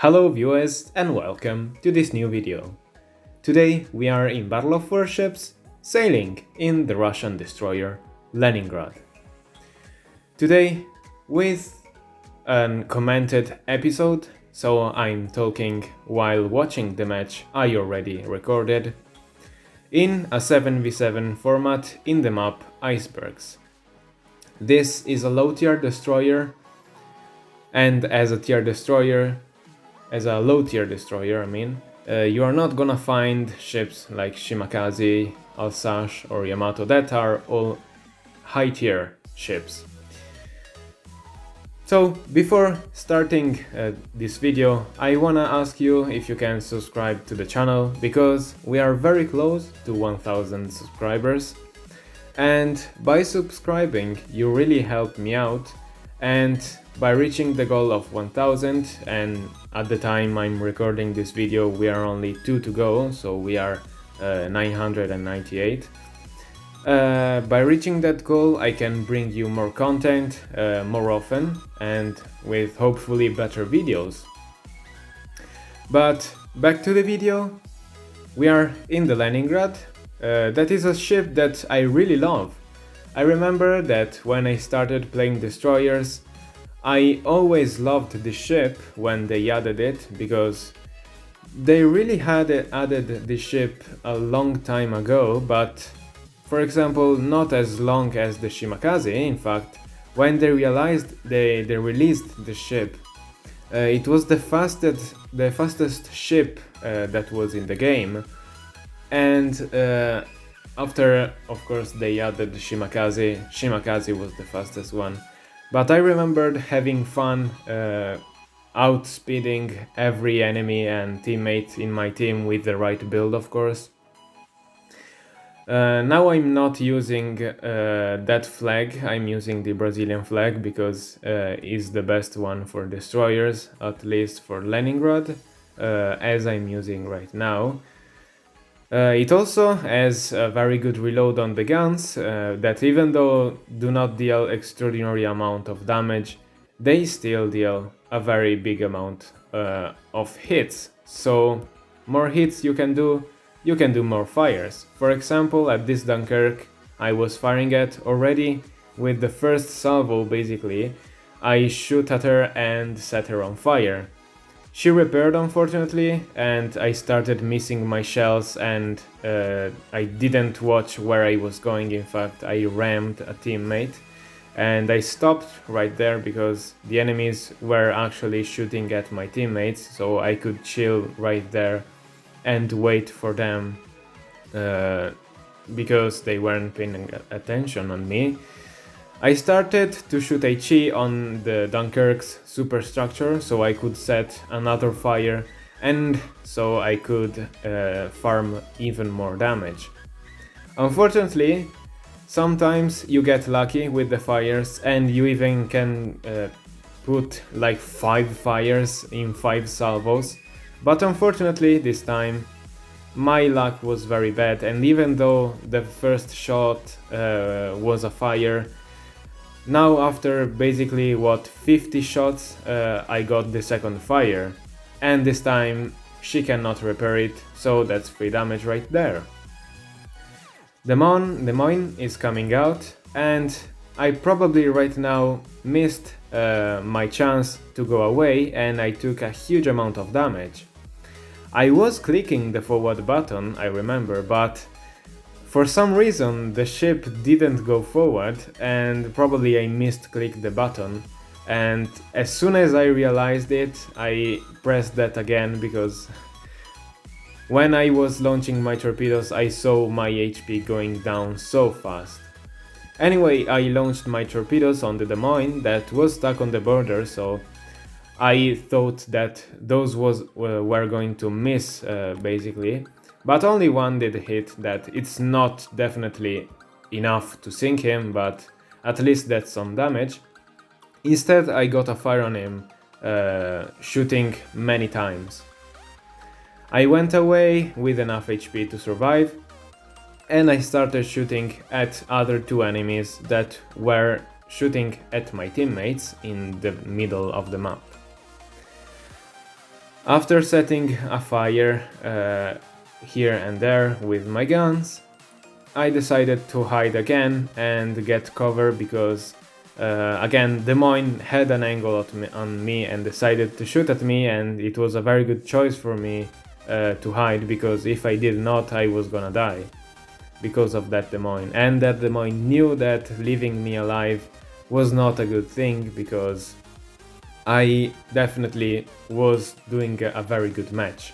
Hello viewers and welcome to this new video. Today we are in Battle of Warships, sailing in the Russian destroyer Leningrad. Today with a commented episode, so I'm talking while watching the match I already recorded, in a 7v7 format in the map Icebergs. This is a low tier destroyer, and as a low tier destroyer, you are not gonna find ships like Shimakaze, Alsace or Yamato that are all high tier ships. So before starting this video, I wanna ask you if you can subscribe to the channel, because we are very close to 1000 subscribers, and by subscribing you really help me out. And by reaching the goal of 1000, and at the time I'm recording this video we are only 2 to go, so we are 998. By reaching that goal I can bring you more content more often and with hopefully better videos. But back to the video. We are in the Leningrad. That is a ship that I really love. I remember that when I started playing destroyers, I always loved the ship when they added it, because they really had added the ship a long time ago, but for example not as long as the Shimakaze. In fact, when they released the ship, it was the fastest ship that was in the game, and after, of course, they added Shimakaze. Shimakaze was the fastest one. But I remembered having fun outspeeding every enemy and teammate in my team with the right build, of course. Now I'm not using that flag, I'm using the Brazilian flag, because it's the best one for destroyers, at least for Leningrad, as I'm using right now. It also has a very good reload on the guns, that even though do not deal extraordinary amount of damage, they still deal a very big amount of hits. So more hits you can do more fires. For example, at this Dunkirk I was firing at already, with the first salvo basically, I shoot at her and set her on fire. She repaired, unfortunately, and I started missing my shells, and I didn't watch where I was going. In fact, I rammed a teammate and I stopped right there because the enemies were actually shooting at my teammates, so I could chill right there and wait for them because they weren't paying attention on me. I started to shoot HE on the Dunkirk's superstructure so I could set another fire, and so I could farm even more damage. Unfortunately, sometimes you get lucky with the fires and you even can put like 5 fires in 5 salvos, but unfortunately this time my luck was very bad, and even though the first shot was a fire, now after basically 50 shots I got the second fire, and this time she cannot repair it, so that's 3 damage right there. The mine is coming out, and I probably right now missed my chance to go away, and I took a huge amount of damage. I was clicking the forward button, I remember, but for some reason the ship didn't go forward, and probably I misclicked the button, and as soon as I realized it I pressed that again, because when I was launching my torpedoes I saw my HP going down so fast. Anyway, I launched my torpedoes on the Des Moines that was stuck on the border, so I thought that those were going to miss basically. But only one did hit. That it's not definitely enough to sink him, but at least that's some damage. Instead I got a fire on him, shooting many times. I went away with enough HP to survive, and I started shooting at other 2 enemies that were shooting at my teammates in the middle of the map. After setting a fire here and there with my guns, I decided to hide again and get cover because again Des Moines had an angle on me and decided to shoot at me, and it was a very good choice for me to hide, because if I did not, I was gonna die because of that Des Moines, and that Des Moines knew that leaving me alive was not a good thing, because I definitely was doing a very good match.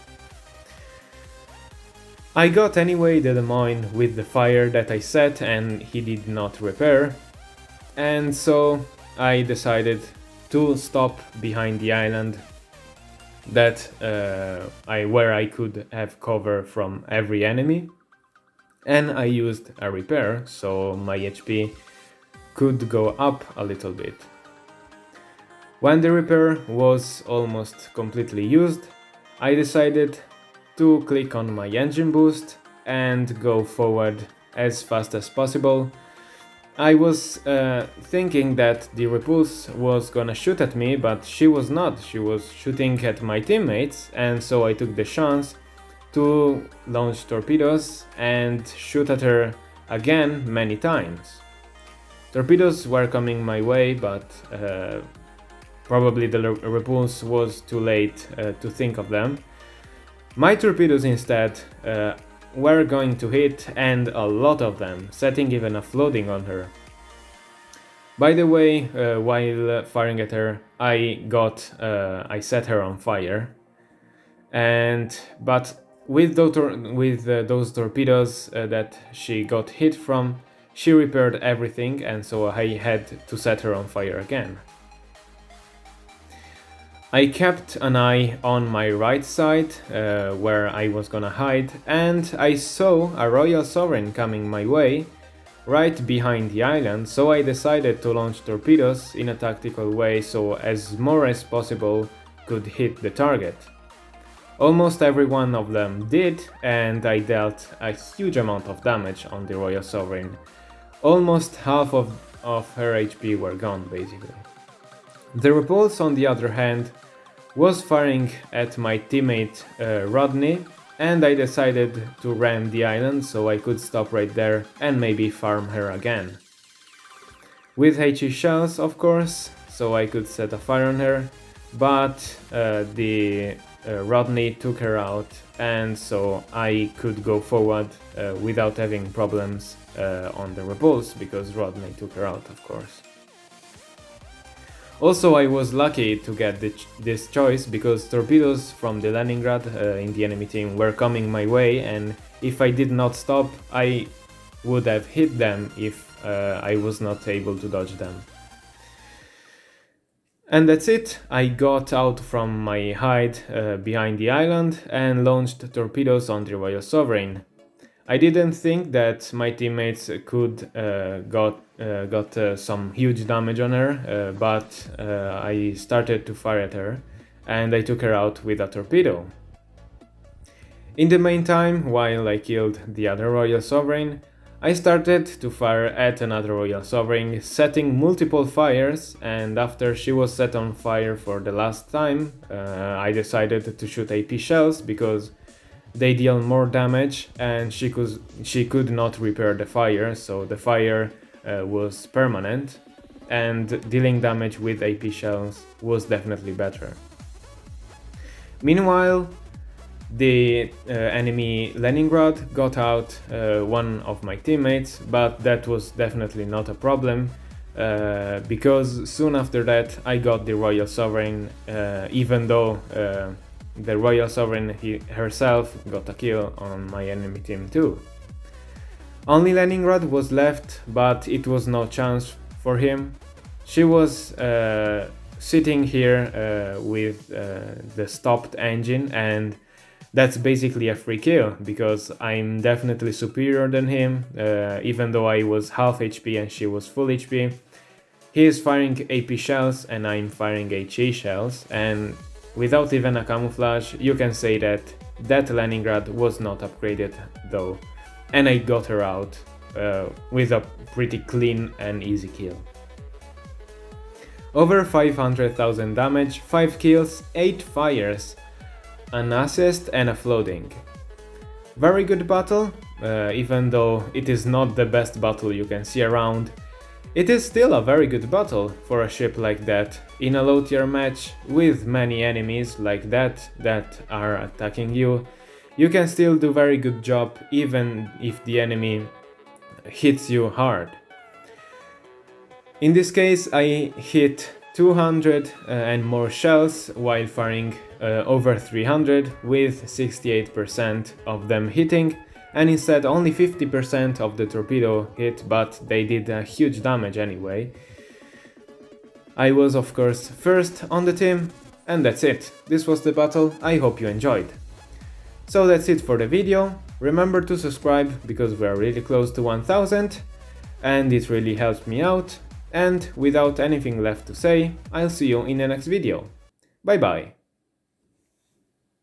I got anyway the Des Moines with the fire that I set, and he did not repair, and so I decided to stop behind the island that where I could have cover from every enemy, and I used a repair so my HP could go up a little bit. When the repair was almost completely used, I decided to click on my engine boost and go forward as fast as possible. I was thinking that the Repulse was gonna shoot at me, but she was not. She was shooting at my teammates, and so I took the chance to launch torpedoes and shoot at her again many times. Torpedoes were coming my way, but probably the Repulse was too late to think of them. My torpedoes instead were going to hit, and a lot of them, setting even a flooding on her. By the way, while firing at her, I set her on fire, but with those torpedoes that she got hit from, she repaired everything, and so I had to set her on fire again. I kept an eye on my right side, where I was gonna hide, and I saw a Royal Sovereign coming my way, right behind the island, so I decided to launch torpedoes in a tactical way so as more as possible could hit the target. Almost every one of them did, and I dealt a huge amount of damage on the Royal Sovereign. Almost half of her HP were gone, basically. The Repulse, on the other hand, was firing at my teammate Rodney, and I decided to ram the island so I could stop right there and maybe farm her again. With HE shells, of course, so I could set a fire on her, but the Rodney took her out, and so I could go forward without having problems on the Repulse, because Rodney took her out, of course. Also, I was lucky to get this choice, because torpedoes from the Leningrad in the enemy team were coming my way, and if I did not stop, I would have hit them if I was not able to dodge them. And that's it. I got out from my hide behind the island and launched torpedoes on the Royal Sovereign. I didn't think that my teammates could got some huge damage on her, but I started to fire at her, and I took her out with a torpedo. In the meantime, while I killed the other Royal Sovereign, I started to fire at another Royal Sovereign, setting multiple fires, and after she was set on fire for the last time, I decided to shoot AP shells, because they deal more damage, and she could not repair the fire, so the fire was permanent, and dealing damage with AP shells was definitely better. Meanwhile, the enemy Leningrad got out one of my teammates, but that was definitely not a problem, because soon after that I got the Royal Sovereign, even though the Royal Sovereign herself got a kill on my enemy team too. Only Leningrad was left, but it was no chance for him. She was sitting here with the stopped engine, and that's basically a free kill, because I'm definitely superior than him, even though I was half HP and she was full HP. He is firing AP shells and I'm firing HE shells, and without even a camouflage, you can say that Leningrad was not upgraded though, and I got her out with a pretty clean and easy kill. Over 500,000 damage, 5 kills, 8 fires. an assist and a floating. Very good battle, even though it is not the best battle you can see around. It is still a very good battle for a ship like that, in a low tier match with many enemies like that are attacking you. You can still do very good job even if the enemy hits you hard. In this case I hit 200 and more shells while firing over 300 with 68% of them hitting, and instead only 50% of the torpedo hit, but they did a huge damage anyway. I was of course first on the team, and that's it. This was the battle, I hope you enjoyed. So that's it for the video. Remember to subscribe because we are really close to 1000 and it really helps me out. And without anything left to say, I'll see you in the next video. Bye bye!